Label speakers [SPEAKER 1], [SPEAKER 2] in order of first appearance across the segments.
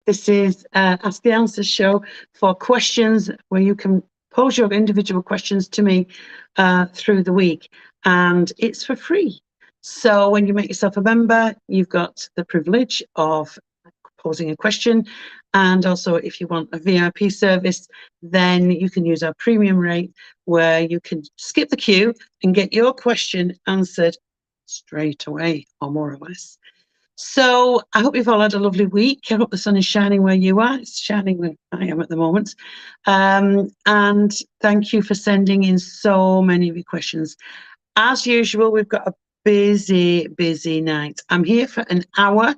[SPEAKER 1] This is Ask the Answers show for questions where you can pose your individual questions to me through the week, and it's for free. So when you make yourself a member, you've got the privilege of posing a question, and also if you want a VIP service, then you can use our premium rate where you can skip the queue and get your question answered straight away, or more or less. So I hope you've all had a lovely week. I hope the sun is shining where you are. It's shining where I am at the moment. And thank you for sending in so many of your questions. As usual, we've got a busy night. I'm here for an hour.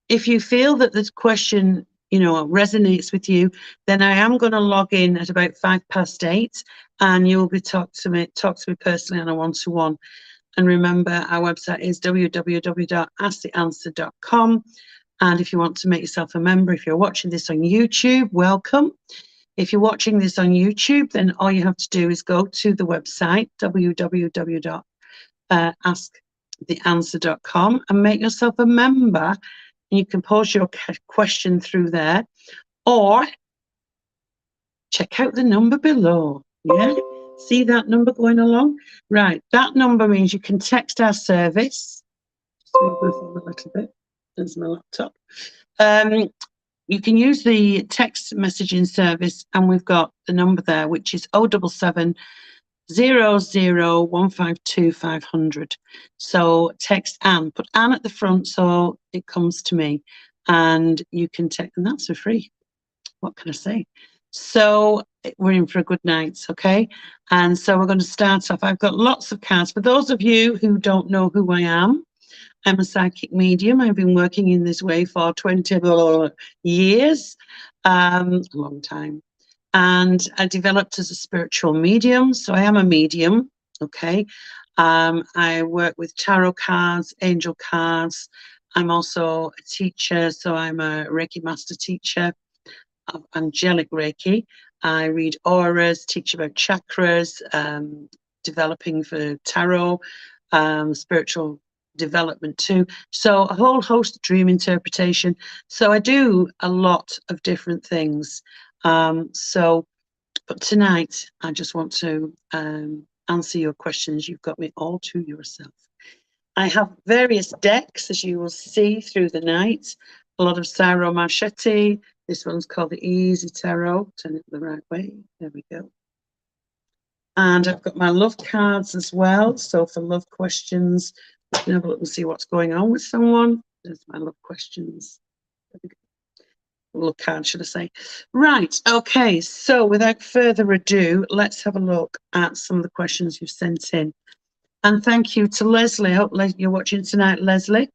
[SPEAKER 1] If you feel that this question, resonates with you, then I am going to log in at about 8:05, and you will be talk to me personally on a one-to-one. And remember, our website is www.asktheanswer.com. And if you want to make yourself a member, if you're watching this on YouTube, welcome. If you're watching this on YouTube, then all you have to do is go to the website, www.asktheanswer.com, and make yourself a member. And you can pose your question through there, or check out the number below. Yeah. See that number going along? Right, that number means you can text our service. Just move my phone a little bit. There's my laptop. You can use the text messaging service, and we've got the number there, which is 077 00 152 500. So text Anne, put Anne at the front so it comes to me, and you can text, and that's for free. What can I say? So we're in for a good night, okay? And so we're going to start off. I've got lots of cards. For those of you who don't know who I am, I'm a psychic medium. I've been working in this way for 20 years, a long time. And I developed as a spiritual medium. So I am a medium, okay? I work with tarot cards, angel cards. I'm also a teacher, so I'm a Reiki master teacher of angelic Reiki. I read auras, teach about chakras, developing for tarot, spiritual development too. So a whole host of dream interpretation. So I do a lot of different things. But tonight I just want to answer your questions. You've got me all to yourself. I have various decks, as you will see through the night. A lot of Siro Marchetti. This one's called the Easy Tarot. Turn it the right way. There we go. And I've got my love cards as well. So for love questions, we can have a look and see what's going on with someone. There's my love questions. Love card, should I say. Right. Okay. So without further ado, let's have a look at some of the questions you've sent in. And thank you to Leslie. I hope you're watching tonight, Leslie.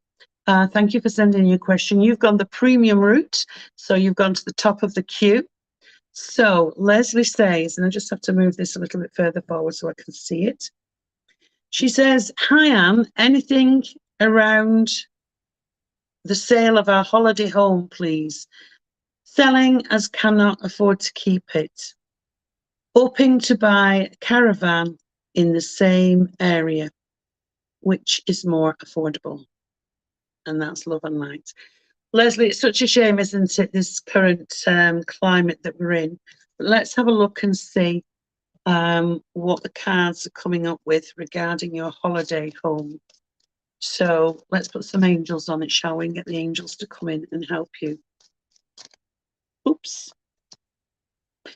[SPEAKER 1] Thank you for sending your question. You've gone the premium route, so you've gone to the top of the queue. So Leslie says, and I just have to move this a little bit further forward so I can see it. She says, "Hi Anne, anything around the sale of our holiday home, please? Selling as cannot afford to keep it. Hoping to buy a caravan in the same area, which is more affordable." And that's love and light. Leslie, it's such a shame, isn't it, this current climate that we're in. But let's have a look and see what the cards are coming up with regarding your holiday home. So let's put some angels on it, shall we, and get the angels to come in and help you. Oops.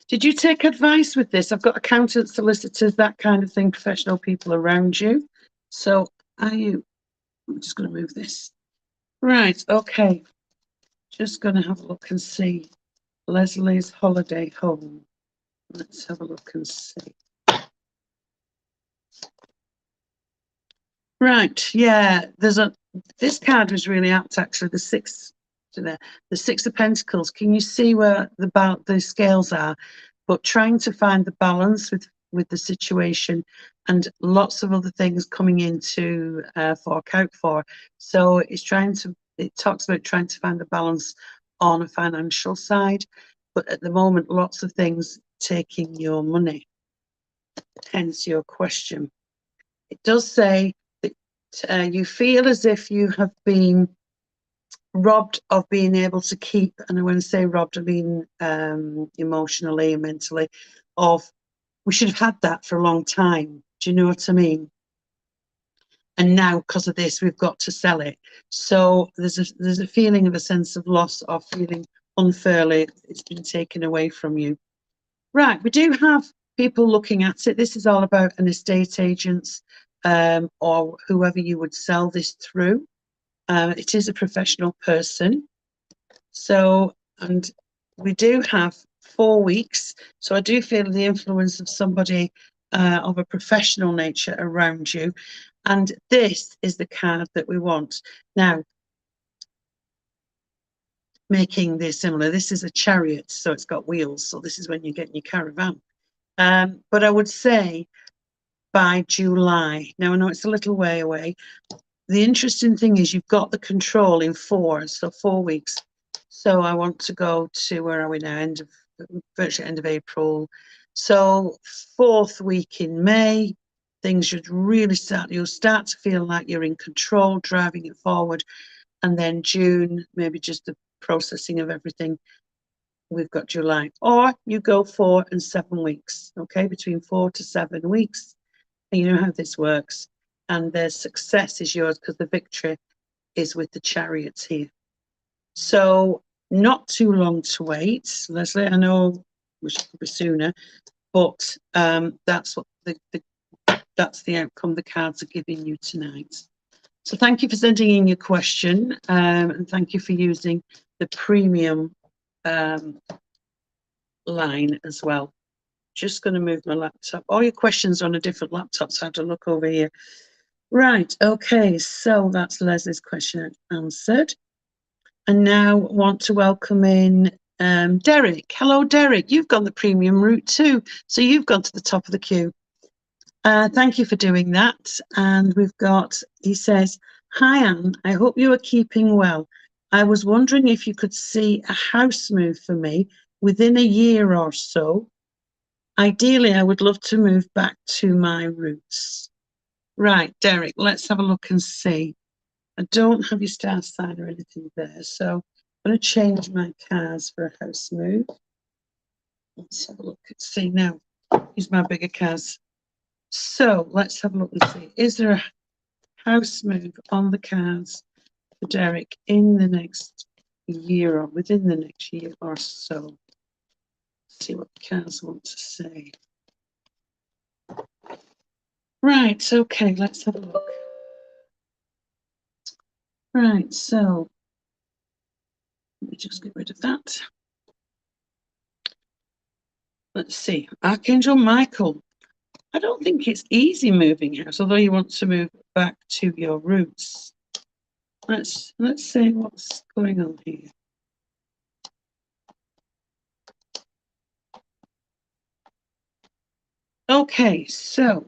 [SPEAKER 1] Did you take advice with this? I've got accountants, solicitors, that kind of thing, professional people around you. So are you? I'm just going to move this. Right, okay. Just going to have a look and see Leslie's holiday home. Let's have a look and see. Right, yeah, this card was really apt actually, the Six of Pentacles. Can you see where the scales are? But trying to find the balance with the situation, and lots of other things coming in to fork out for. So it talks about trying to find the balance on a financial side, but at the moment, lots of things taking your money, hence your question. It does say that you feel as if you have been robbed of being able to keep, and when I say robbed, I mean emotionally and mentally, of we should have had that for a long time. Do you know what I mean? And now, because of this, we've got to sell it. So there's a feeling of a sense of loss, or feeling unfairly it's been taken away from you. Right, we do have people looking at it. This is all about an estate agent or whoever you would sell this through. It is a professional person. So, and we do have 4 weeks. So I do feel the influence of somebody of a professional nature around you. And this is the card that we want. Now, making this similar, this is a chariot, so it's got wheels. So this is when you get in your caravan. But I would say by July. Now, I know it's a little way away. The interesting thing is you've got the control in 4, so 4 weeks. So I want to go to, where are we now? Virtually end of April. So 4th week in May, things should really start. You'll start to feel like you're in control, driving it forward. And then June, maybe just the processing of everything. We've got July. Or you go 4 and 7 weeks, okay? Between 4 to 7 weeks. And you know how this works. And the success is yours because the victory is with the chariots here. So not too long to wait, Leslie. I know we should be sooner, but that's what that's the outcome the cards are giving you tonight. So thank you for sending in your question, and thank you for using the premium line as well. Just going to move my laptop. All your questions are on a different laptop, so I have to look over here. Right, okay, so that's Leslie's question answered. And now want to welcome in Derek. Hello, Derek. You've gone the premium route too. So you've gone to the top of the queue. Thank you for doing that. And we've got, he says, hi, Anne. I hope you are keeping well. I was wondering if you could see a house move for me within a year or so. Ideally, I would love to move back to my roots. Right, Derek, let's have a look and see. I don't have your star sign or anything there, so I'm going to change my cards for a house move. Let's have a look and see now. Use my bigger cards. So let's have a look and see. Is there a house move on the cards for Derek in the next year or within the next year or so? Let's see what the cards want to say. Right, okay, let's have a look. Right, so let me just get rid of that. Let's see, Archangel Michael. I don't think it's easy moving house, although you want to move back to your roots. Let's see what's going on here. Okay, so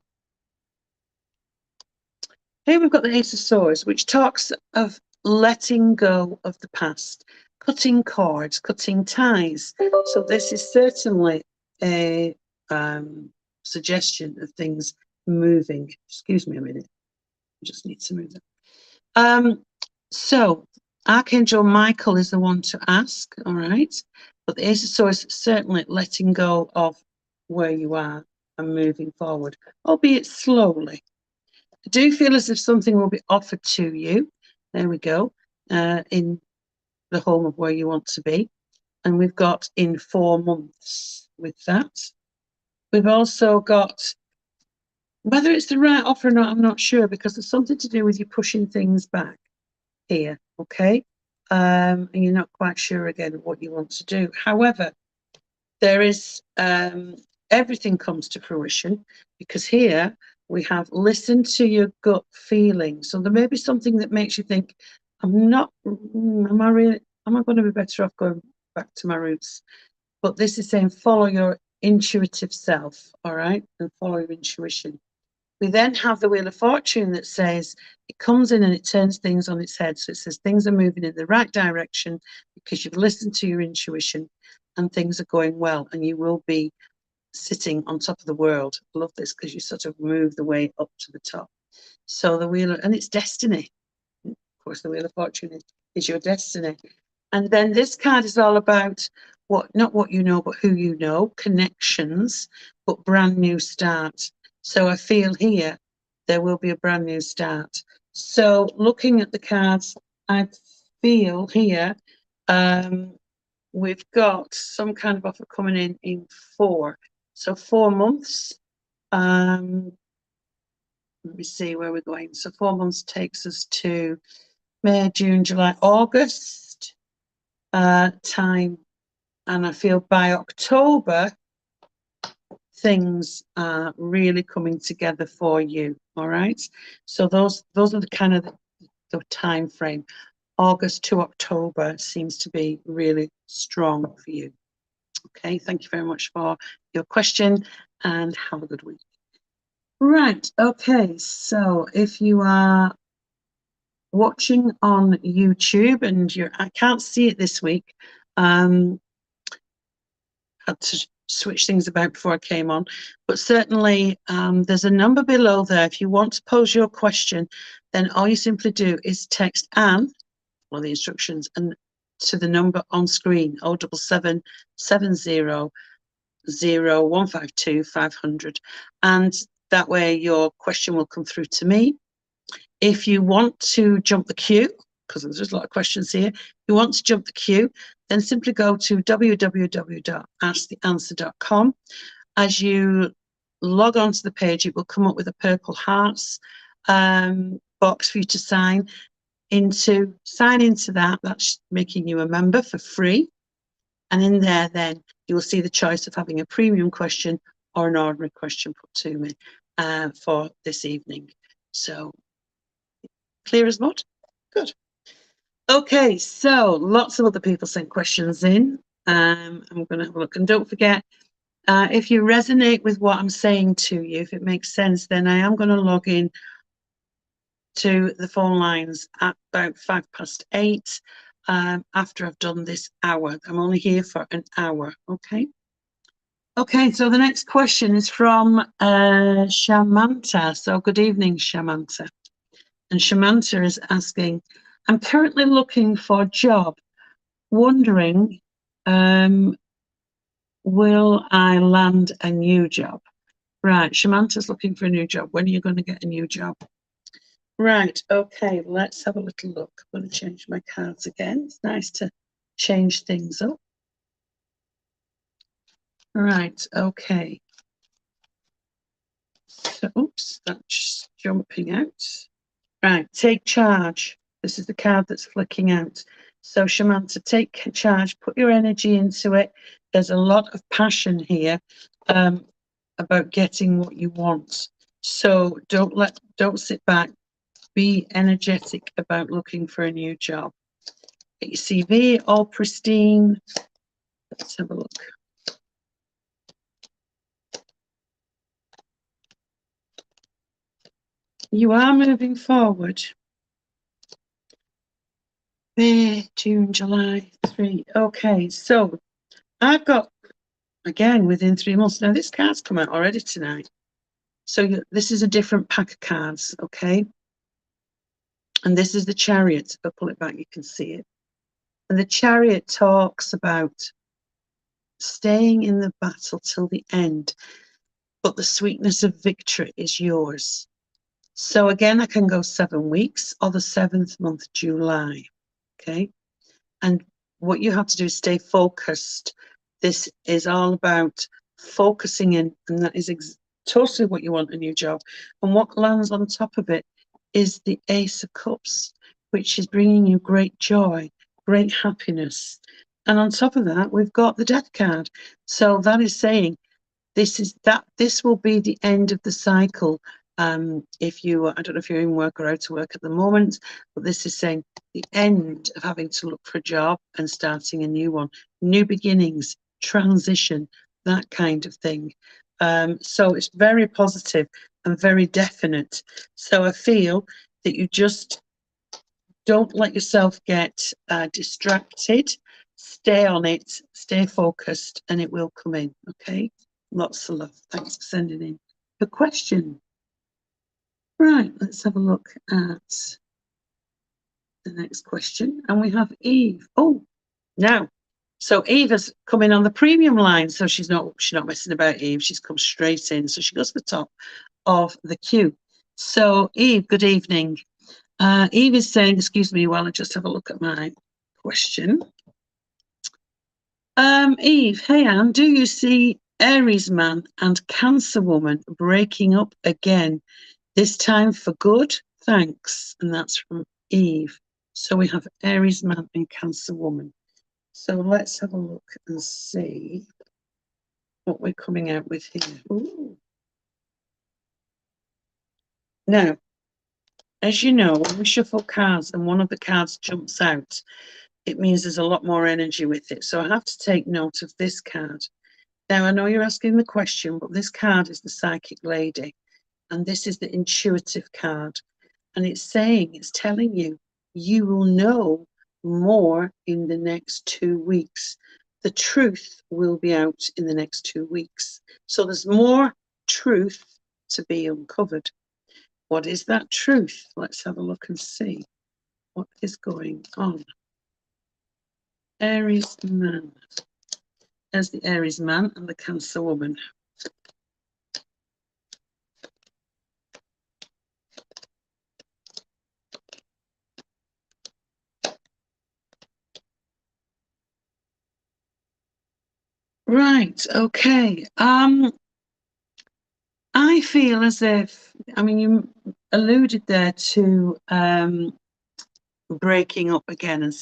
[SPEAKER 1] here we've got the Ace of Swords, which talks of letting go of the past, cutting cords, cutting ties. So this is certainly a suggestion of things moving. Excuse me a minute. I just need to move that. So Archangel Michael is the one to ask, all right? But the Ace of Swords is certainly letting go of where you are and moving forward, albeit slowly. I do feel as if something will be offered to you. There we go, in the home of where you want to be. And we've got in 4 months with that. We've also got, whether it's the right offer or not, I'm not sure, because there's something to do with you pushing things back here, okay? And you're not quite sure again what you want to do. However, there is everything comes to fruition, because here we have listen to your gut feeling. So there may be something that makes you think, am I going to be better off going back to my roots? But this is saying follow your intuitive self, all right, and follow your intuition. We then have the Wheel of Fortune that says it comes in and it turns things on its head. So it says things are moving in the right direction because you've listened to your intuition and things are going well, and you will be sitting on top of the world. I love this because you sort of move the way up to the top. So the wheel, and it's destiny. Of course, the Wheel of Fortune is your destiny. And then this card is all about not what you know, but who you know, connections, but brand new start. So I feel here there will be a brand new start. So looking at the cards, I feel here we've got some kind of offer coming in 4. So 4 months. Let me see where we're going. So 4 months takes us to May, June, July, August time. And I feel by October, things are really coming together for you. All right. So those are the kind of the time frame. August to October seems to be really strong for you. Okay, thank you very much for your question and have a good week. Right, okay, so if you are watching on YouTube and I can't see it this week, had to switch things about before I came on, but certainly there's a number below there. If you want to pose your question, then all you simply do is text Anne, or the instructions, and to the number on screen, 077 70 0152 500, and that way your question will come through to me. If you want to jump the queue, because there's just a lot of questions here, if you want to jump the queue, then simply go to www.asktheanswer.com. As you log on to the page, it will come up with a purple hearts box for you to sign into. Sign into that. That's making you a member for free. And in there, then you will see the choice of having a premium question or an ordinary question put to me for this evening. So clear as mud? Good. Okay, so lots of other people sent questions in. I'm going to have a look. And don't forget, if you resonate with what I'm saying to you, if it makes sense, then I am going to log in to the phone lines at about 8:05 after I've done this hour. I'm only here for an hour, okay? Okay, so the next question is from Shamanta. So good evening, Shamanta. And Shamanta is asking, I'm currently looking for a job, wondering, will I land a new job? Right, Shamanta's looking for a new job. When are you going to get a new job? Right, okay, let's have a little look. I'm going to change my cards again. It's nice to change things up. Right, okay. So, oops, that's jumping out. Right, take charge. This is the card that's flicking out. So, Shamanta, take charge, put your energy into it. There's a lot of passion here about getting what you want. So don't sit back. Be energetic about looking for a new job. Get your CV all pristine. Let's have a look. You are moving forward. May, June, July, 3. Okay, so I've got, again, within 3 months. Now, this card's come out already tonight. So this is a different pack of cards, okay? And this is the Chariot. If I pull it back, you can see it. And the Chariot talks about staying in the battle till the end, but the sweetness of victory is yours. So again, I can go 7 weeks or the 7th month, July, okay? And what you have to do is stay focused. This is all about focusing in, and that is totally what you want, a new job. And what lands on top of it is the Ace of Cups, which is bringing you great joy, great happiness. And on top of that, we've got the Death card. So that is saying this will be the end of the cycle. If you, I don't know if you're in work or out of work at the moment, but this is saying the end of having to look for a job and starting a new one, new beginnings, transition, that kind of thing. So it's very positive and very definite. So I feel that you just don't let yourself get distracted. Stay on it, stay focused, and it will come in, okay? Lots of love. Thanks for sending in the question. Right, let's have a look at the next question. And we have Eve. Oh, now. So Eve has come in on the premium line. So she's not messing about, Eve. She's come straight in. So she goes to the top of the queue. So Eve, good evening. Eve is saying, excuse me while I just have a look at my question. Eve, hey Anne, do you see Aries man and Cancer woman breaking up again, this time for good? Thanks. And that's from Eve. So we have Aries man and Cancer woman. So let's have a look and see what we're coming out with here. Ooh. Now, as you know, when we shuffle cards and one of the cards jumps out, it means there's a lot more energy with it. So I have to take note of this card. Now, I know you're asking the question, but this card is the Psychic Lady, and this is the Intuitive card. And it's telling you, you will know more in the next 2 weeks. The truth will be out in the next 2 weeks. So there's more truth to be uncovered. What is that truth? Let's have a look and see what is going on. Aries man. There's the Aries man and the Cancer woman. Right, okay. I feel as if, I mean, you alluded there to breaking up again and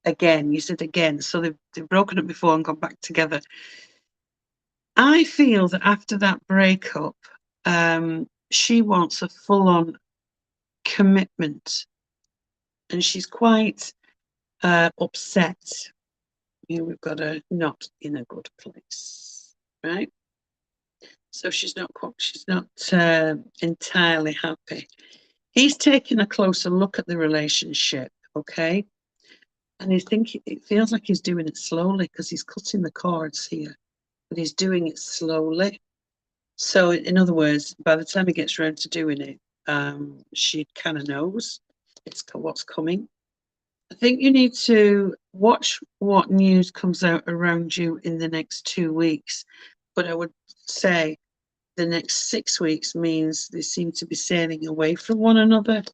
[SPEAKER 1] again. You said again, so they've broken up before and gone back together. I feel that after that breakup, she wants a full-on commitment, and she's quite upset. We've got her not in a good place, right? So she's not entirely happy. He's taking a closer look at the relationship, okay? And it feels like he's doing it slowly because he's cutting the cords here, but he's doing it slowly. So in other words, by the time he gets around to doing it, she kind of knows what's coming. I think you need to watch what news comes out around you in the next 2 weeks. But I would say the next 6 weeks means they seem to be sailing away from one another.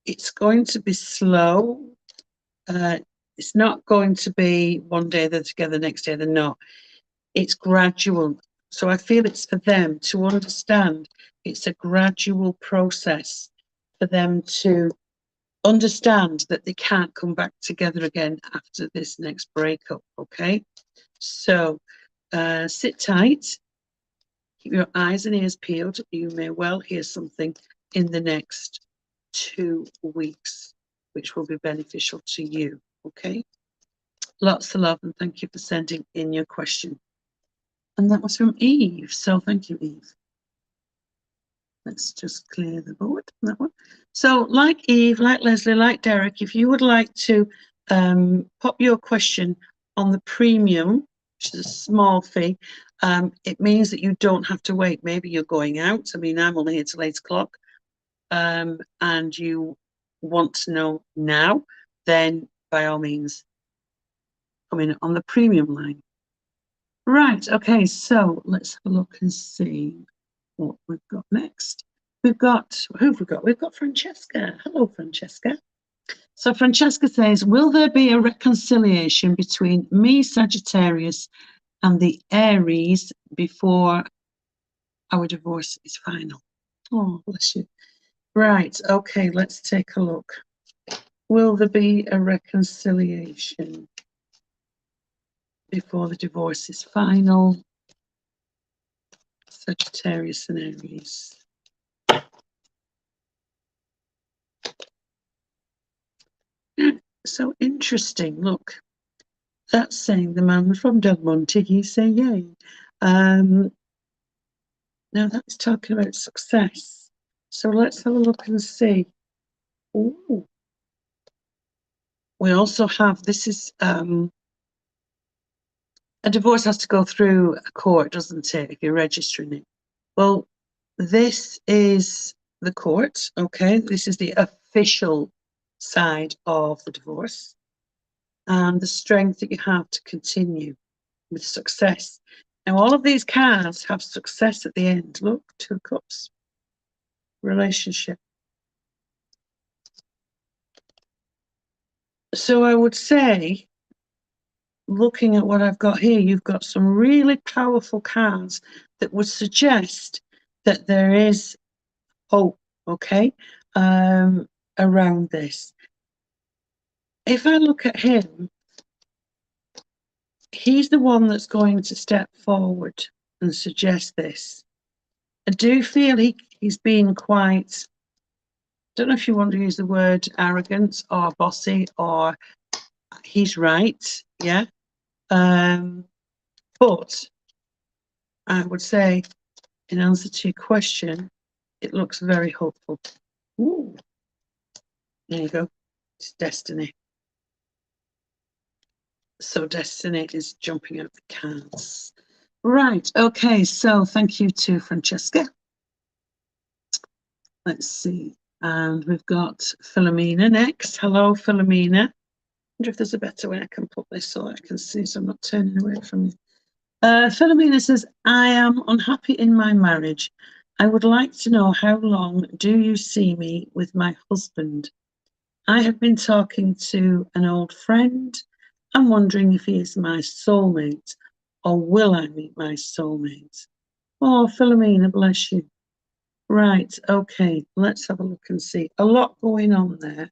[SPEAKER 1] It's going to be slow. It's not going to be one day they're together, next day they're not. It's gradual. So I feel it's for them to understand it's a gradual process for them to understand that they can't come back together again after this next breakup, okay? So sit tight, keep your eyes and ears peeled. You may well hear something in the next 2 weeks, which will be beneficial to you, okay? Lots of love, and thank you for sending in your question. And that was from Eve, so thank you, Eve. Let's just clear the board, that one. So like Eve, like Leslie, like Derek, if you would like to pop your question on the premium, which is a small fee, it means that you don't have to wait. Maybe you're going out. I mean, I'm only here till 8 o'clock, and you want to know now, then by all means, come in on the premium line. Right, okay, so let's have a look and see what we've got next. We've got, who have we got? We've got Francesca. Hello, Francesca. So Francesca says, will there be a reconciliation between me, Sagittarius, and the Aries before our divorce is final? Oh, bless you. Right, okay, let's take a look. Will there be a reconciliation before the divorce is final? Sagittarius and Aries. So interesting. Look, that's saying the man from Del Monte, he's saying yay. Now that's talking about success. So let's have a look and see. Ooh. We also have, this is, a divorce has to go through a court, doesn't it, if you're registering it? Well, this is the court. Okay, this is the official side of the divorce, and the strength that you have to continue with success. Now, all of these cards have success at the end. Look, 2 cups, relationship. So I would say, looking at what I've got here, you've got some really powerful cards that would suggest that there is hope, okay, around this. If I look at him, he's the one that's going to step forward and suggest this. I do feel he's been quite, don't know if you want to use the word arrogant or bossy, or he's right, yeah. But I would say, in answer to your question, it looks very hopeful. Ooh. There you go. It's destiny. So destiny is jumping out the cards. Right, okay, so thank you to Francesca. Let's see. And we've got Philomena next. Hello, Philomena. I wonder if there's a better way I can put this so I can see, so I'm not turning away from you. Philomena says, I am unhappy in my marriage. I would like to know, how long do you see me with my husband? I have been talking to an old friend. I'm wondering if he is my soulmate, or will I meet my soulmate? Oh, Philomena, bless you. Right, okay, let's have a look and see. A lot going on there.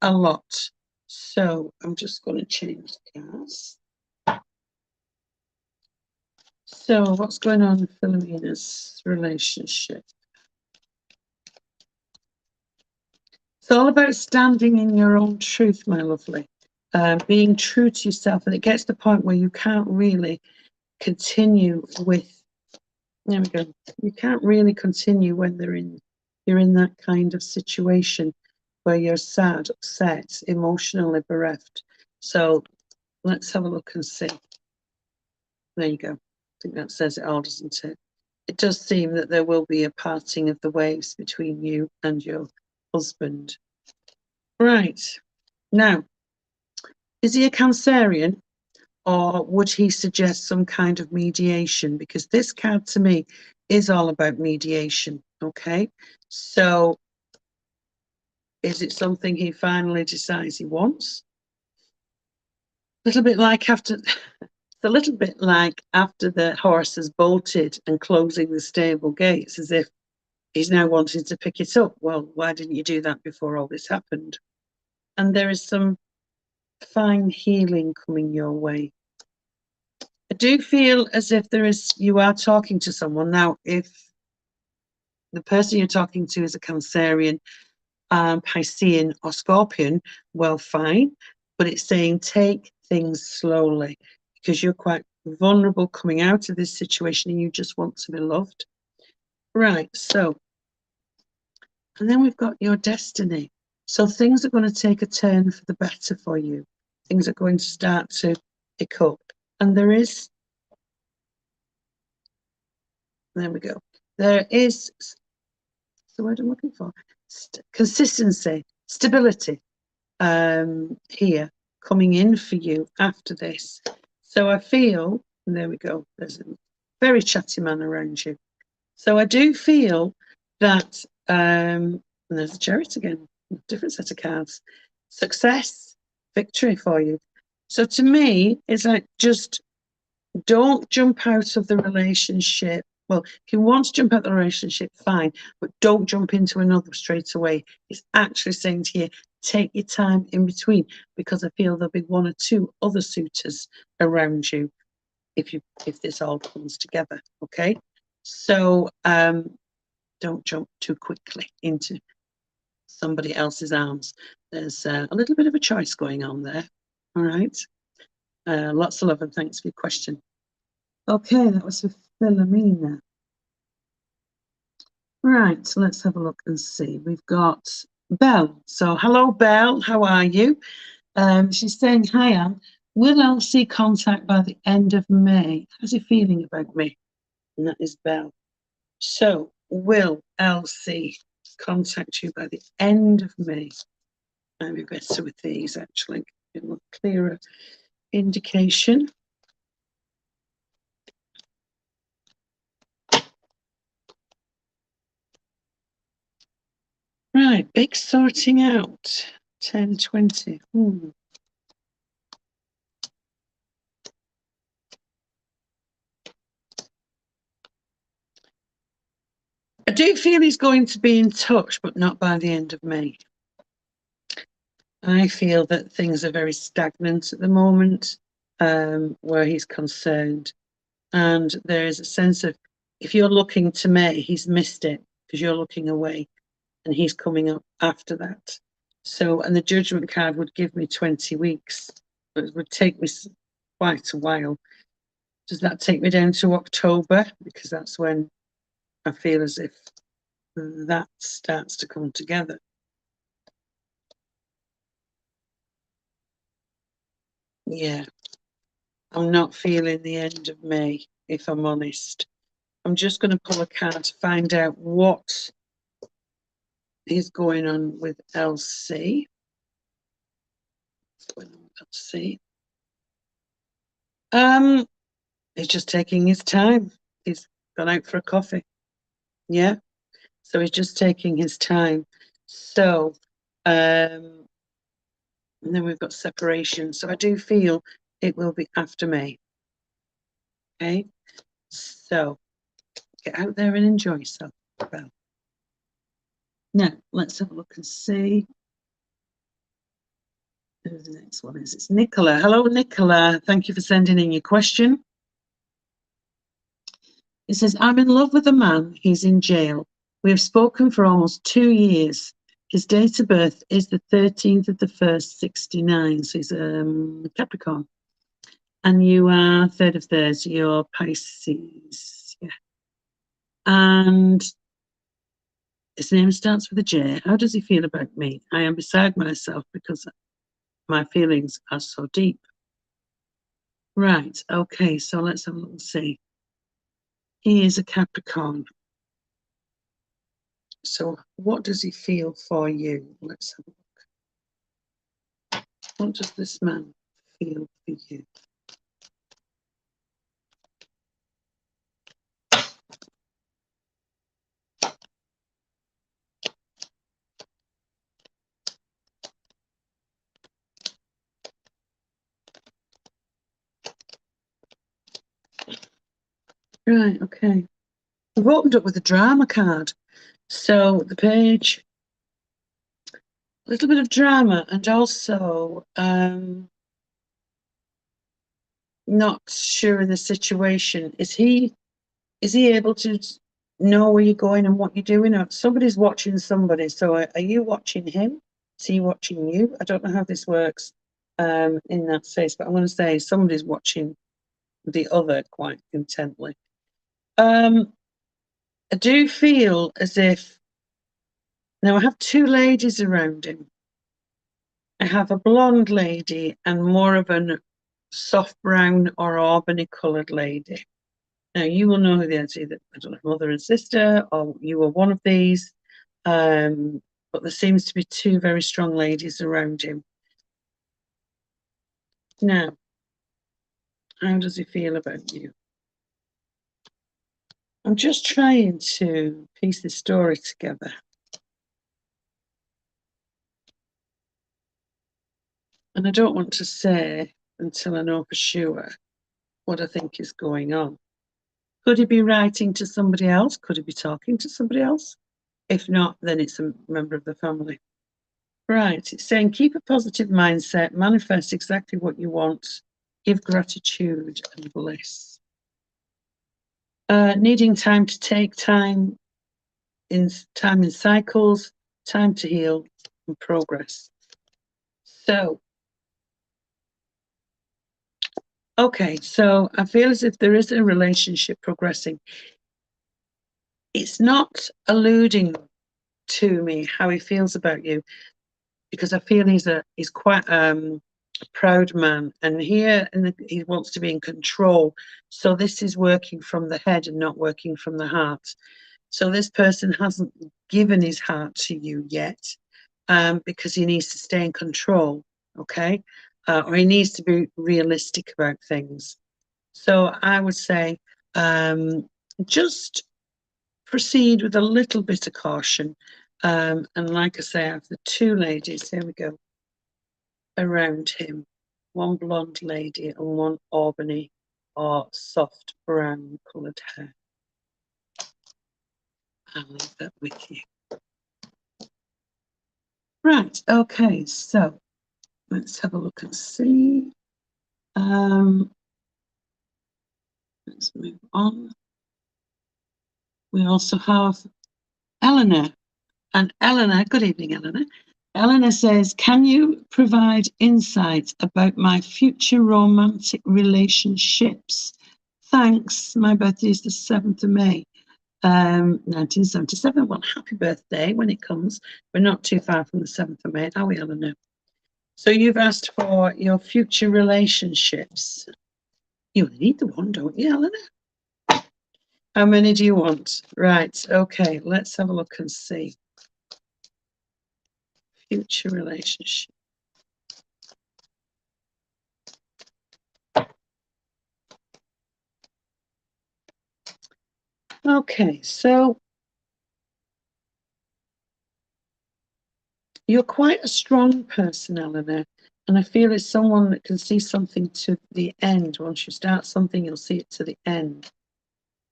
[SPEAKER 1] A lot. So I'm just going to change the cards. So what's going on in Philomena's relationship? It's all about standing in your own truth, my lovely. Being true to yourself. And it gets to the point where you can't really continue with, there we go. You can't really continue when you're in that kind of situation where you're sad, upset, emotionally bereft. So let's have a look and see. There you go. I think that says it all, doesn't it? It does seem that there will be a parting of the ways between you and your husband. Right. Now, is he a Cancerian, or would he suggest some kind of mediation? Because this card to me is all about mediation, okay? So is it something he finally decides he wants? A little bit like after... It's a little bit like after the horse has bolted and closing the stable gates, as if he's now wanting to pick it up. Well, why didn't you do that before all this happened? And there is some fine healing coming your way. I do feel as if you are talking to someone. Now, if the person you're talking to is a Cancerian, Piscean or Scorpion, well, fine. But it's saying take things slowly, because you're quite vulnerable coming out of this situation and you just want to be loved. Right, so, and then we've got your destiny. So things are going to take a turn for the better for you. Things are going to start to pick up. And there is, there we go. There is, that's the word I'm looking for, consistency, stability here coming in for you after this. So I feel, and there we go, there's a very chatty man around you. So I do feel that, and there's a chariot again, different set of cards, success, victory for you. So to me, it's like, just don't jump out of the relationship. Well, if you want to jump out of the relationship, fine, but don't jump into another straight away. It's actually saying to you, take your time in between, because I feel there'll be 1 or 2 other suitors around you if this all comes together, okay? So don't jump too quickly into somebody else's arms. There's a little bit of a choice going on there, all right? Lots of love and thanks for your question. Okay, that was for Philomena. Right, so let's have a look and see. We've got Belle. So hello, Belle, how are you? She's saying, hi, Anne. Will I see contact by the end of May? How's he feeling about me? And that is Belle. So will LC contact you by the end of May? Might be better with these, actually, give a clearer indication. Right, big sorting out. 10, 20. I do feel he's going to be in touch, but not by the end of May. I feel that things are very stagnant at the moment, where he's concerned. And there is a sense of, if you're looking to May, he's missed it because you're looking away and he's coming up after that. So, and the judgment card would give me 20 weeks, but it would take me quite a while. Does that take me down to October? Because that's when I feel as if that starts to come together. Yeah, I'm not feeling the end of May, if I'm honest. I'm just going to pull a card to find out what is going on with LC. What's going on with LC? He's just taking his time. He's gone out for a coffee. Yeah. So he's just taking his time. So, and then we've got separation. So I do feel it will be after May. Okay. So get out there and enjoy yourself. Well, now let's have a look and see who the next one is. It's Nicola. Hello, Nicola. Thank you for sending in your question. It says, I'm in love with a man. He's in jail. We have spoken for almost 2 years. His date of birth is the 13th of the 1st, 69. So he's a Capricorn. And you are 3rd of 3rds. You're Pisces. Yeah. And his name starts with a J. How does he feel about me? I am beside myself because my feelings are so deep. Right. Okay. So let's have a look and see. He is a Capricorn. So what does he feel for you? Let's have a look. What does this man feel for you? Right, okay. We've opened up with a drama card. So the page, a little bit of drama, and also not sure in the situation. Is he able to know where you're going and what you're doing? Or somebody's watching somebody. So are you watching him? Is he watching you? I don't know how this works in that space, but I'm going to say somebody's watching the other quite intently. I do feel as if, now I have 2 ladies around him. I have a blonde lady and more of a soft brown or auburny coloured lady. Now you will know who they are, either, I don't know, mother and sister, or you are one of these. But there seems to be 2 very strong ladies around him. Now, how does he feel about you? I'm just trying to piece this story together. And I don't want to say until I know for sure what I think is going on. Could he be writing to somebody else? Could he be talking to somebody else? If not, then it's a member of the family. Right, it's saying keep a positive mindset, manifest exactly what you want, give gratitude and bliss. Needing time to take time in cycles, time to heal and progress. So, okay, so I feel as if there is a relationship progressing. It's not alluding to me how he feels about you, because I feel he's quite a proud man, and here he wants to be in control. So this is working from the head and not working from the heart. So this person hasn't given his heart to you yet, because he needs to stay in control, okay? Or he needs to be realistic about things. So I would say just proceed with a little bit of caution. And like I say, I have the two ladies, here we go, around him. One blonde lady and one Albany or soft brown coloured hair. I'll leave that with you. Right, okay, so let's have a look and see. Let's move on. We also have Eleanor. And Eleanor, good evening, Eleanor. Eleanor says, can you provide insights about my future romantic relationships? Thanks. My birthday is the 7th of May, 1977. Well, happy birthday when it comes. We're not too far from the 7th of May, are we, Eleanor? So you've asked for your future relationships. You only need the one, don't you, Eleanor? How many do you want? Right, okay, let's have a look and see. Future relationship. Okay, so you're quite a strong person, Eleanor, and I feel it's someone that can see something to the end. Once you start something, you'll see it to the end.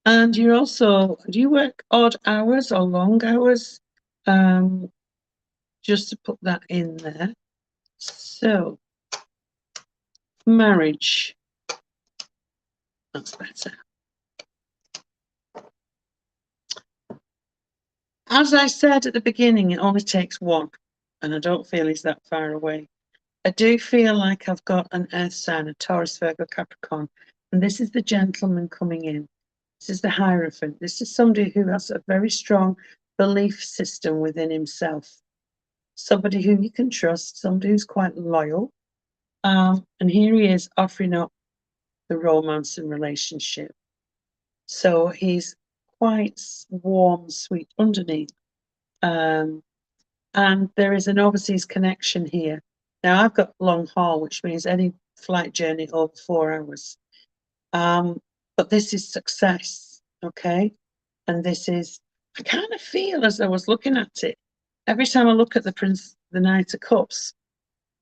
[SPEAKER 1] And you're also, do you work odd hours or long hours? Just to put that in there. So, marriage. That's better. As I said at the beginning, it only takes one, and I don't feel he's that far away. I do feel like I've got an earth sign, a Taurus, Virgo, Capricorn, and this is the gentleman coming in. This is the Hierophant. This is somebody who has a very strong belief system within himself. Somebody who you can trust, somebody who's quite loyal. And here he is offering up the romance and relationship. So he's quite warm, sweet underneath. And there is an overseas connection here. Now, I've got long haul, which means any flight journey over 4 hours. But this is success, okay? And this is, I kind of feel as I was looking at it, every time I look at the Knight of Cups,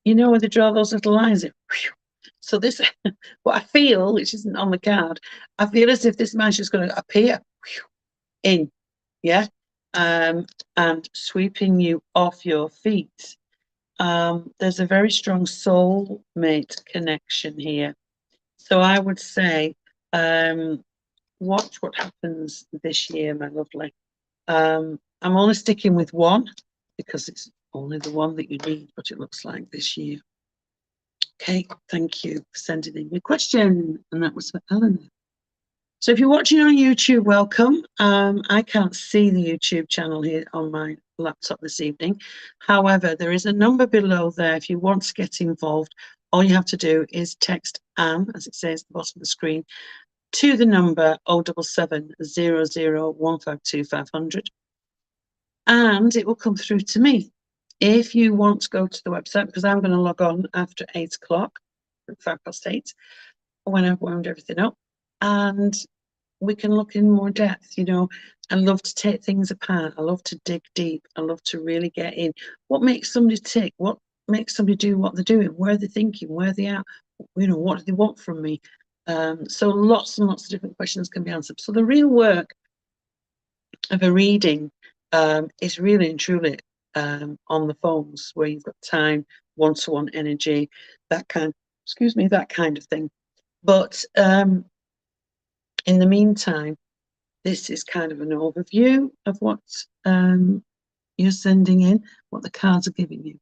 [SPEAKER 1] you know where they draw those little lines in? So this, what I feel, which isn't on the card, I feel as if this man's just going to appear in, yeah? And sweeping you off your feet. There's a very strong soulmate connection here. So I would say, watch what happens this year, my lovely. I'm only sticking with one because it's only the one that you need, but it looks like this year. Okay, thank you for sending in your question. And that was for Eleanor. So if you're watching on YouTube, welcome. I can't see the YouTube channel here on my laptop this evening. However, there is a number below there. If you want to get involved, all you have to do is text Anne, as it says at the bottom of the screen, to the number 077 00 152 500, and it will come through to me. If you want to go to the website, because I'm going to log on after 8 o'clock, 8:05, when I've wound everything up, and we can look in more depth. You know, I love to take things apart. I love to dig deep. I love to really get in. What makes somebody tick? What makes somebody do what they're doing? Where they're thinking? Where they are? You know, what do they want from me? So lots and lots of different questions can be answered. So the real work of a reading is really and truly on the phones, where you've got time, one-to-one energy, that kind of thing. But in the meantime, this is kind of an overview of what you're sending in, what the cards are giving you.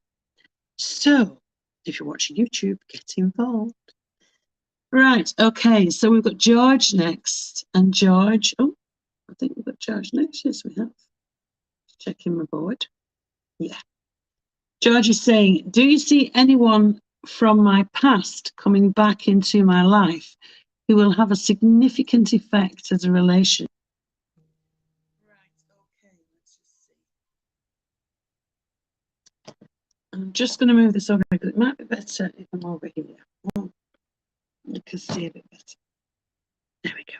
[SPEAKER 1] So if you're watching YouTube, get involved. Right, okay, so we've got George next. And George, oh, I think we've got George next. Yes, we have. Checking my board. Yeah. George is saying, do you see anyone from my past coming back into my life who will have a significant effect as a relation? Right, I'm just going to move this over because it might be better if I'm over here. Oh, you can see a bit better. There we go.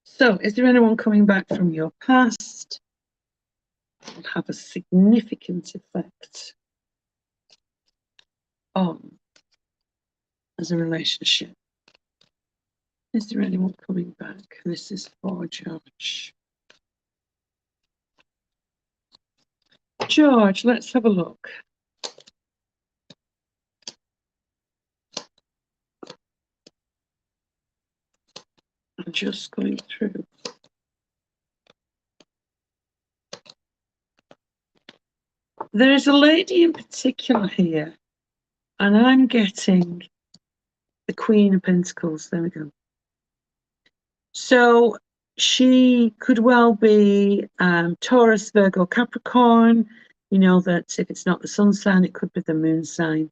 [SPEAKER 1] So, is there anyone coming back from your past that will have a significant effect on as a relationship? Is there anyone coming back? This is for George. George, let's have a look. I'm just going through. There is a lady in particular here, and I'm getting the Queen of Pentacles. There we go. So she could well be Taurus, Virgo, Capricorn. You know that if it's not the sun sign, it could be the moon sign.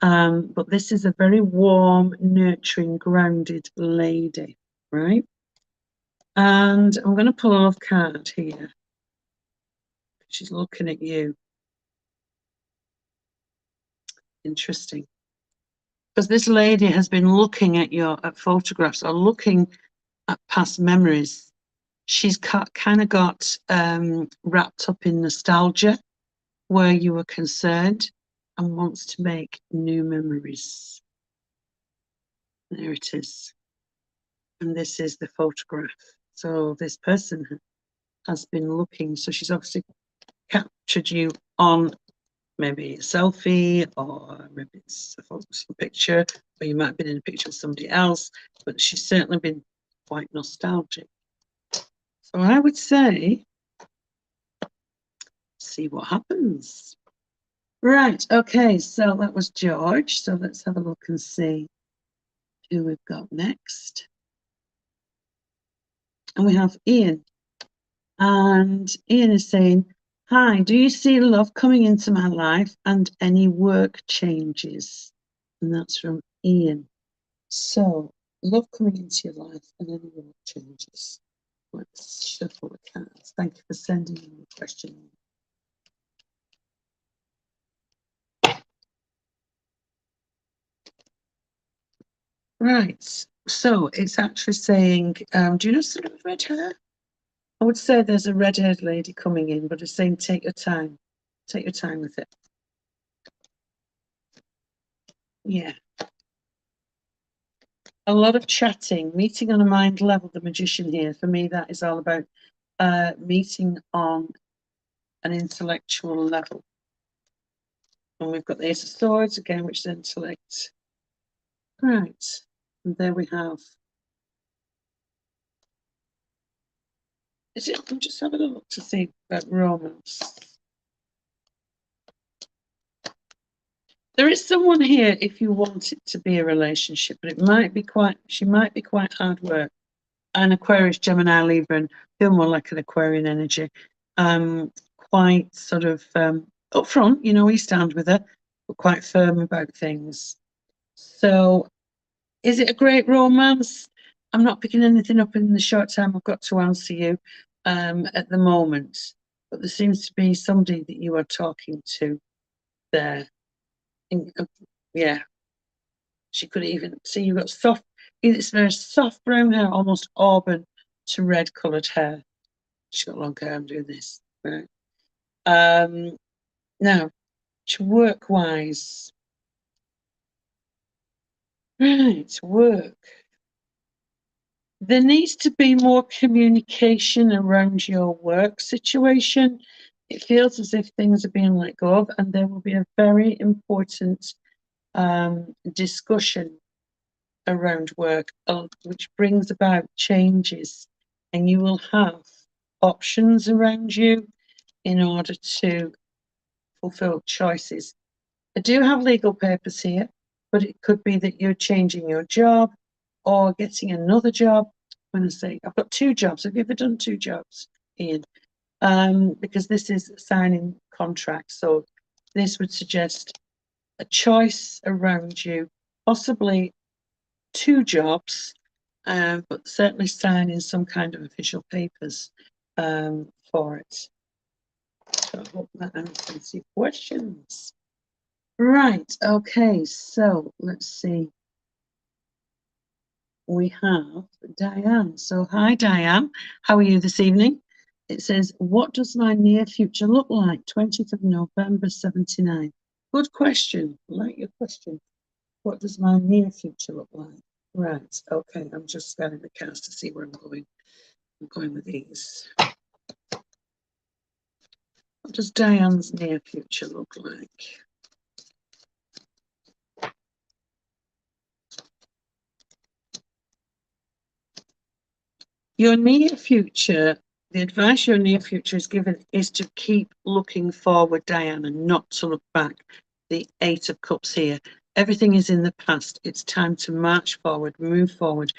[SPEAKER 1] But this is a very warm, nurturing, grounded lady, right? And I'm going to pull a love card here. She's looking at you. Interesting. Because this lady has been looking at photographs or looking at past memories. She's kind of got wrapped up in nostalgia where you were concerned and wants to make new memories. There it is. And this is the photograph. So this person has been looking. So she's obviously captured you on maybe a selfie, or maybe it's a picture, or you might have been in a picture with somebody else, but she's certainly been quite nostalgic. So I would say, see what happens. Right, okay, so that was George. So let's have a look and see who we've got next. And we have Ian. And Ian is saying, hi, do you see love coming into my life and any work changes? And that's from Ian. So, love coming into your life and any work changes. Let's shuffle the cards. Thank you for sending in the question. Right, so it's actually saying, do you know somebody with red hair? I would say there's a red-haired lady coming in, but it's saying take your time. Take your time with it. Yeah. A lot of chatting, meeting on a mind level, the magician here. For me, that is all about meeting on an intellectual level. And we've got the Ace of Swords again, which is intellect. Right, and there we have. I'm just having a look to see about romance. There is someone here if you want it to be a relationship, but she might be quite hard work. An Aquarius, Gemini, Libra, and feel more like an Aquarian energy. Quite sort of upfront, you stand with her, but quite firm about things. So, is it a great romance? I'm not picking anything up in the short time I've got to answer you at the moment, but there seems to be somebody that you are talking to there. Yeah, she could even see you've got it's very soft brown hair, almost auburn to red coloured hair. She's got long hair. I'm doing this, right? Now, to work-wise, right, work. There needs to be more communication around your work situation. It feels as if things are being let go of, and there will be a very important discussion around work, which brings about changes, and you will have options around you in order to fulfill choices. I do have legal papers here, but it could be that you're changing your job or getting another job. When I say I've got 2 jobs, have you ever done 2 jobs, Ian? Because this is signing contracts, so this would suggest a choice around you, possibly 2 jobs, but certainly signing some kind of official papers for it. So I hope that answers your questions. Right, okay, so let's see. We have Diane. So hi, Diane. How are you this evening? It says, what does my near future look like? 20th of November, 79. Good question. I like your question. What does my near future look like? Right, okay, I'm just scanning the cards to see where I'm going. I'm going with these. What does Diane's near future look like? Your near future, the advice your near future is given is to keep looking forward, Diane, and not to look back. The Eight of Cups here. Everything is in the past. It's time to march forward, move forward,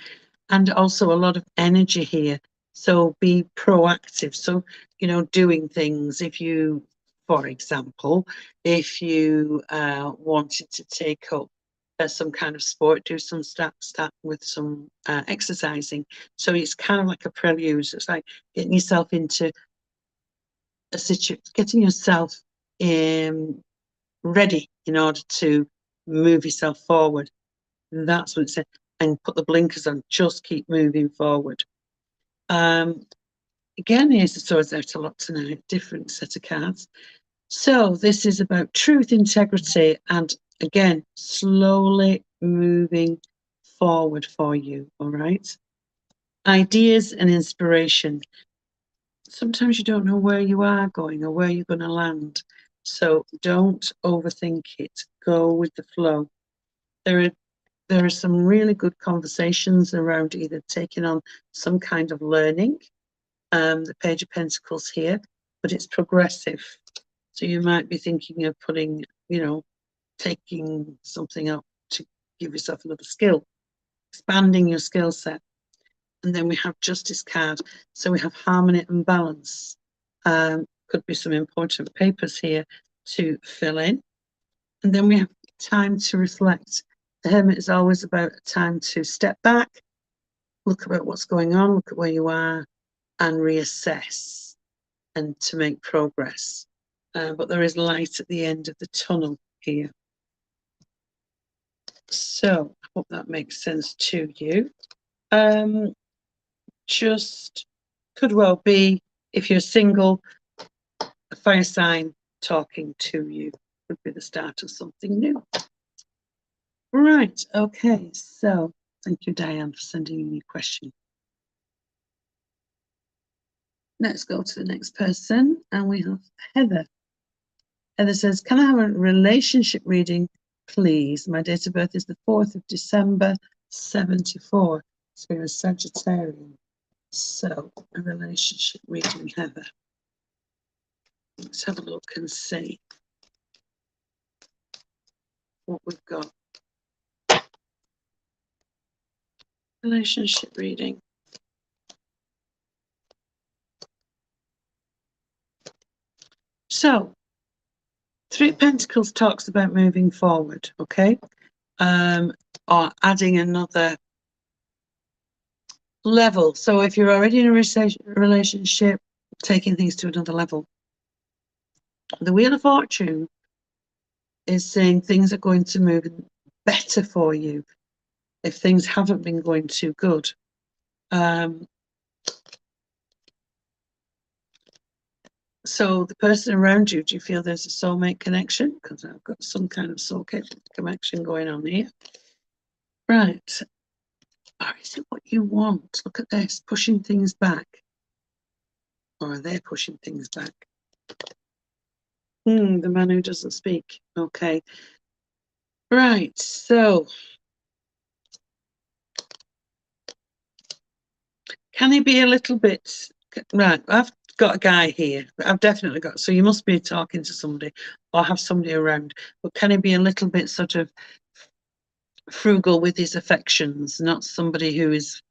[SPEAKER 1] and also a lot of energy here. So be proactive. So, doing things. If you, for example, if you wanted to take up some kind of sport, do some start with some exercising. So it's kind of like a prelude. It's like getting yourself into a situation, getting yourself ready in order to move yourself forward. That's what it said. And put the blinkers on, just keep moving forward. Again, here's the Swords out a lot tonight, different set of cards. So this is about truth, integrity, and again, slowly moving forward for you, all right? Ideas and inspiration. Sometimes you don't know where you are going or where you're going to land. So don't overthink it. Go with the flow. There are some really good conversations around either taking on some kind of learning, the Page of Pentacles here, but it's progressive. So you might be thinking of putting, taking something up to give yourself another skill, expanding your skill set. And then we have Justice card. So we have harmony and balance. Could be some important papers here to fill in. And then we have time to reflect. The Hermit is always about a time to step back, look about what's going on, look at where you are, and reassess and to make progress. But there is light at the end of the tunnel here. So I hope that makes sense to you. Just could well be, if you're single, a fire sign talking to you could be the start of something new. Right, okay, so thank you, Diane, for sending in your question. Let's go to the next person, and we have Heather. Heather says, can I have a relationship reading, please? My date of birth is the 4th of December, 74. So you're a Sagittarian. So, a relationship reading, Heather. Let's have a look and see what we've got. Relationship reading. So, Three of Pentacles talks about moving forward, okay? Or adding another level. So if you're already in a relationship, taking things to another level. The Wheel of Fortune is saying things are going to move better for you if things haven't been going too good. So the person around you, do you feel there's a soulmate connection? Because I've got some kind of soulmate connection going on here. Right. Or is it what you want? Look at this, pushing things back. Or are they pushing things back? The man who doesn't speak. Okay. Right, so can he be a little bit right? I've got a guy here. I've definitely got, so you must be talking to somebody or have somebody around. But can he be a little bit sort of frugal with his affections, not somebody who is,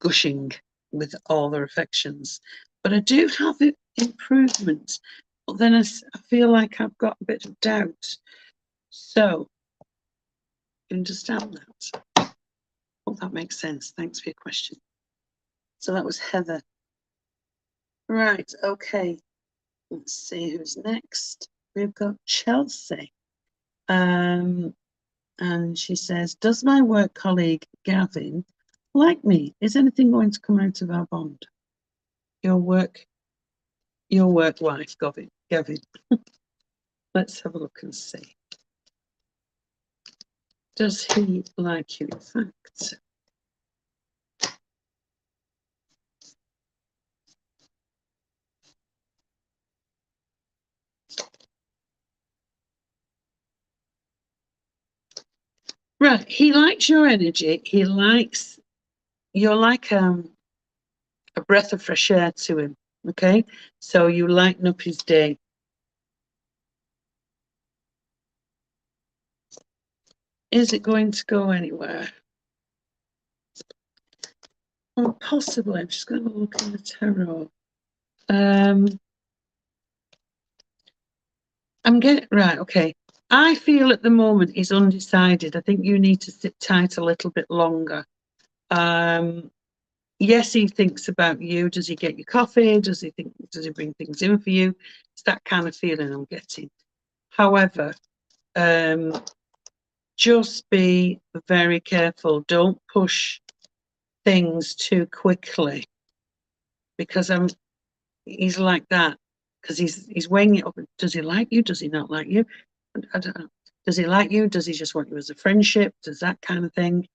[SPEAKER 1] gushing with all their affections? But I do have improvement. But then I feel like I've got a bit of doubt. So, you understand that? Hope that makes sense. Thanks for your question. So that was Heather. Right, okay. Let's see who's next. we've got Chelsea. And she says, does my work colleague Gavin like me? Is anything going to come out of our bond? Your work wife, Gavin. Let's have a look and see. Does he like you, in fact? Right, he likes your energy. He likes, you're like a breath of fresh air to him, okay? So you lighten up his day. Is it going to go anywhere? Well, possibly. I'm just going to look in the tarot. I'm getting, right, okay. I feel at the moment he's undecided. I think you need to sit tight a little bit longer. Yes, he thinks about you. Does he get you coffee? Does he bring things in for you? It's that kind of feeling I'm getting. However, just be very careful. Don't push things too quickly, because he's like that, because he's weighing it up. Does he like you? Does he not like you? I don't know. Does he like you? Does he just want you as a friendship? Does that kind of thing?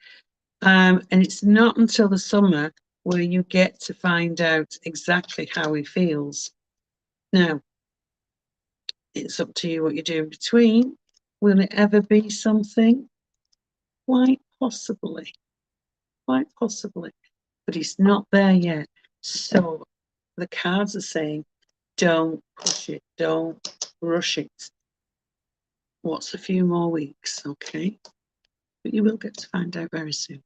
[SPEAKER 1] And it's not until the summer where you get to find out exactly how he feels. Now, it's up to you what you do in between. Will it ever be something? Quite possibly. Quite possibly. But he's not there yet. So the cards are saying, don't push it. Don't rush it. What's a few more weeks, okay? But you will get to find out very soon.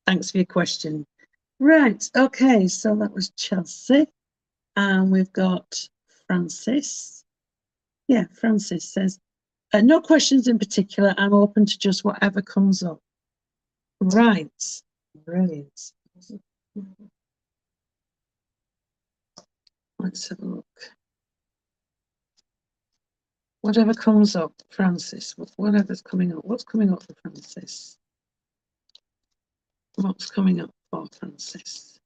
[SPEAKER 1] Thanks for your question. Right, okay, so that was Chelsea. And we've got Francis. Yeah, Francis says, no questions in particular. I'm open to just whatever comes up. Right, brilliant. Let's have a look. Whatever comes up, Francis, whatever's coming up. What's coming up for Francis? What's coming up for Francis?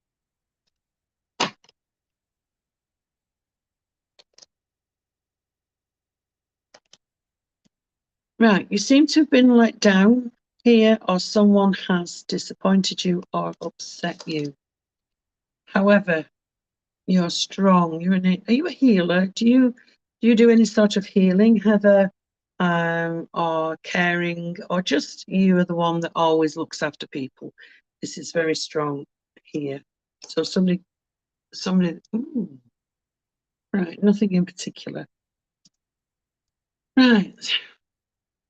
[SPEAKER 1] Right, you seem to have been let down here, or someone has disappointed you or upset you. However, you're strong. Are you a healer? Do you do any sort of healing, Heather, or caring, or just you are the one that always looks after people? This is very strong here. So somebody, ooh, right, nothing in particular. Right.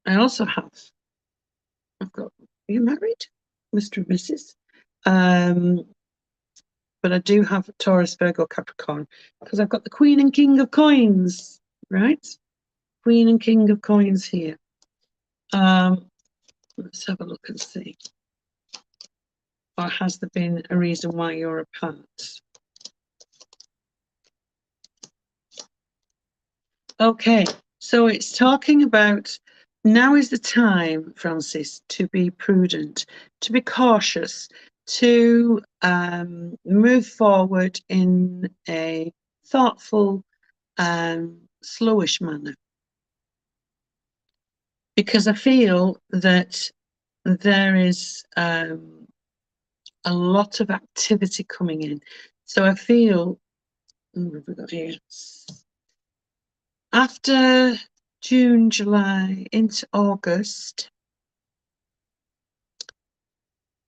[SPEAKER 1] I also have, I've got, are you married, Mr. and Mrs.? But I do have Taurus, Virgo, Capricorn, because I've got the Queen and King of Coins, right? Queen and King of Coins here. Let's have a look and see. Or has there been a reason why you're apart? Okay, so it's talking about now is the time, Francis, to be prudent, to be cautious, to move forward in a thoughtful, slowish manner. Because I feel that there is a lot of activity coming in. So I feel, what have we got here? After June, July, into August,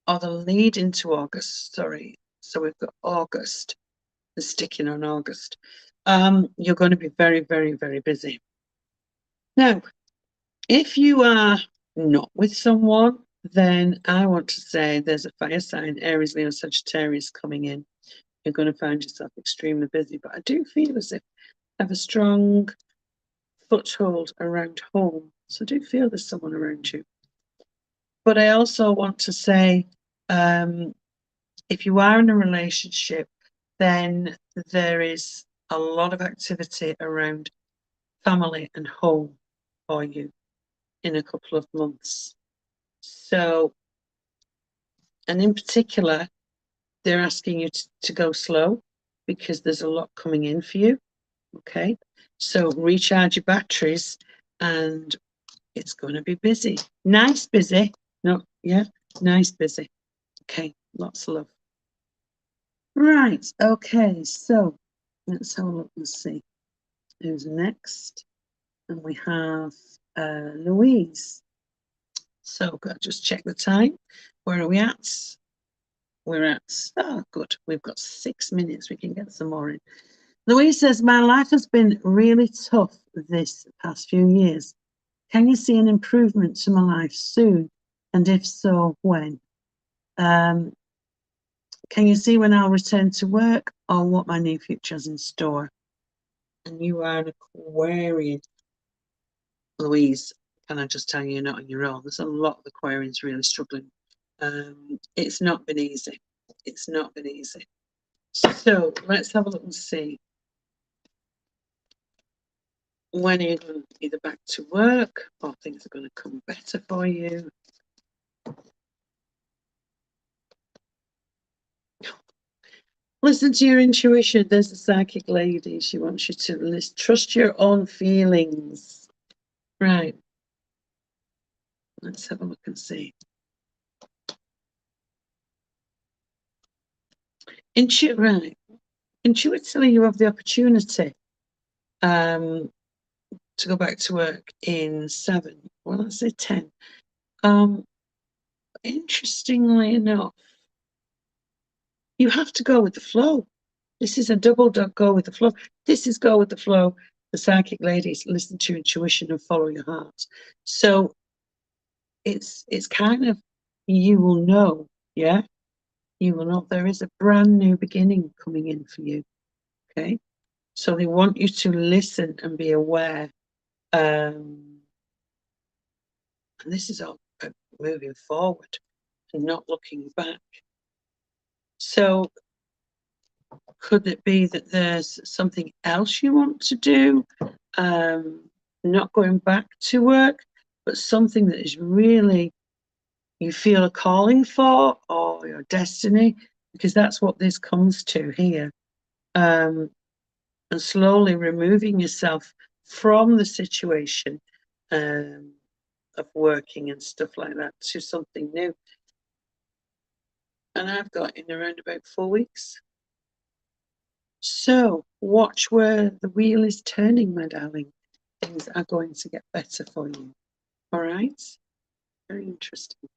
[SPEAKER 1] or the lead into August, sorry. So we've got August, the sticking on August. You're going to be very, very, very busy. Now, if you are not with someone, then I want to say there's a fire sign, Aries, Leo, Sagittarius coming in. You're going to find yourself extremely busy, but I do feel as if I have a strong foothold around home. So I do feel there's someone around you. But I also want to say, if you are in a relationship, then there is a lot of activity around family and home for you in a couple of months. So, and in particular, they're asking you to go slow because there's a lot coming in for you. Okay, so recharge your batteries, and it's going to be busy. Nice busy. No, yeah, nice busy. Okay, lots of love. Right, okay, so let's have a look and see who's next. And we have Louise. So got to just check the time. Where are we at? We're at, oh, good. We've got 6 minutes. We can get some more in. Louise says, my life has been really tough this past few years. Can you see an improvement to my life soon? And if so, when? Can you see when I'll return to work or what my new future is in store? And you are an Aquarian. Louise, can I just tell you, you're not on your own. There's a lot of Aquarians really struggling. It's not been easy. It's not been easy. So let's have a look and see. When are you going either back to work or things are going to come better for you? Listen to your intuition. There's a psychic lady. She wants you to trust your own feelings. Right. Let's have a look and see. Right. Intuitively, you have the opportunity to go back to work in 7. Well, let's say 10. Interestingly enough, you have to go with the flow. This is a double go with the flow. This is go with the flow. The psychic ladies, listen to your intuition and follow your heart. So it's kind of, you will know, yeah? You will know there is a brand new beginning coming in for you, okay? So they want you to listen and be aware. And this is all moving forward and not looking back. So could it be that there's something else you want to do? Not going back to work, but something that is really, you feel a calling for, or your destiny, because that's what this comes to here. And slowly removing yourself from the situation of working and stuff like that to something new. And I've got in around about 4 weeks. So watch where the wheel is turning, my darling. Things are going to get better for you. All right? Very interesting.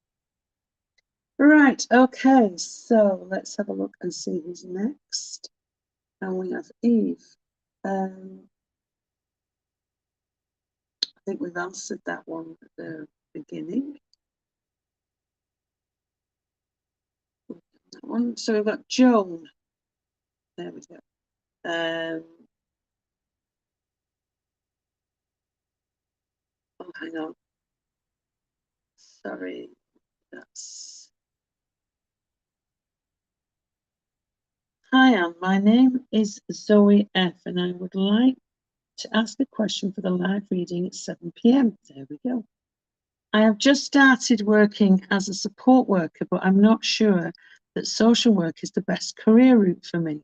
[SPEAKER 1] Right, okay, so let's have a look and see who's next. And we have Eve. I think we've answered that one at the beginning. That one. So we've got Joan. There we go. Oh, hang on. Sorry, that's... Hi, Anne. My name is Zoe F, and I would like to ask a question for the live reading at 7 p.m. There we go. I have just started working as a support worker, but I'm not sure that social work is the best career route for me.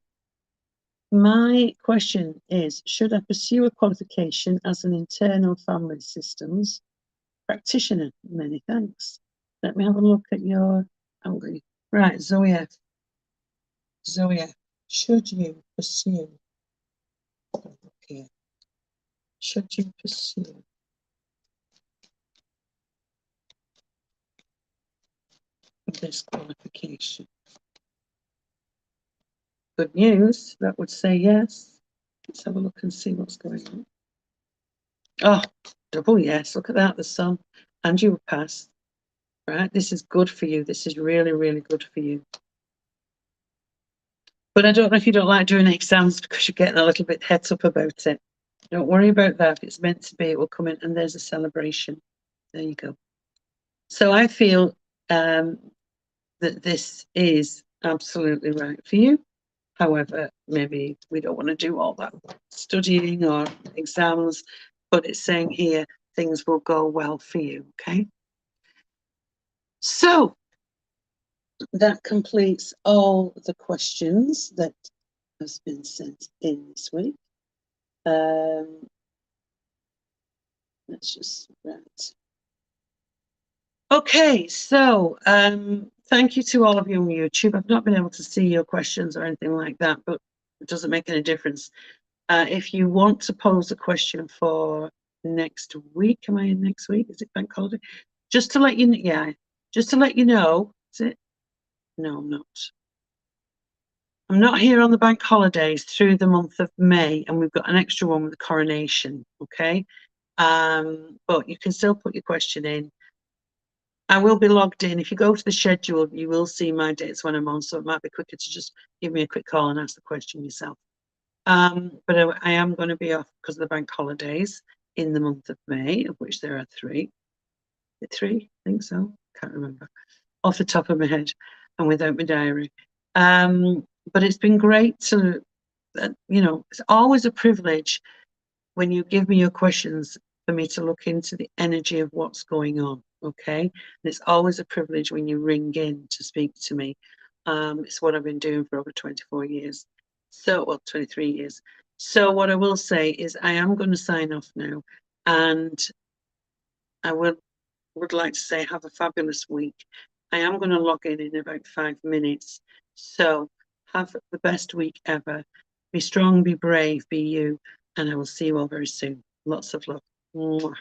[SPEAKER 1] My question is, should I pursue a qualification as an internal family systems practitioner? Many thanks. Let me have a look at your... Right, Zoe F. Zoe F. Should you pursue... Here. Should you pursue this qualification? Good news, that would say yes. Let's have a look and see what's going on. Oh, double yes, look at that, the sun. And you will pass. Right, this is good for you. This is really, really good for you. But I don't know if you don't like doing exams because you're getting a little bit heads up about it. Don't worry about that. If it's meant to be, it will come in, and there's a celebration. There you go. So I feel that this is absolutely right for you. However, maybe we don't want to do all that studying or exams. but it's saying here things will go well for you, okay? So that completes all the questions that has been sent in this week. Let's just right. Okay, so thank you to all of you on YouTube. I've not been able to see your questions or anything like that, but it doesn't make any difference. If you want to pose a question for next week, am I in next week? Is it bank holiday? Just to let you know, yeah, just to let you know, is it? No, I'm not. I'm not here on the bank holidays through the month of May, and we've got an extra one with the coronation, okay? But you can still put your question in. I will be logged in. If you go to the schedule, you will see my dates when I'm on, so it might be quicker to just give me a quick call and ask the question yourself. But I am going to be off because of the bank holidays in the month of May, of which there are 3. Is it 3? I think so. Can't remember off the top of my head and without my diary. But it's been great to, it's always a privilege when you give me your questions for me to look into the energy of what's going on, okay? And it's always a privilege when you ring in to speak to me. It's what I've been doing for over 24 years. So, well, 23 years. So what I will say is I am going to sign off now, and I would like to say have a fabulous week. I am going to log in about 5 minutes. So have the best week ever. Be strong, be brave, be you, and I will see you all very soon. Lots of love. Mwah.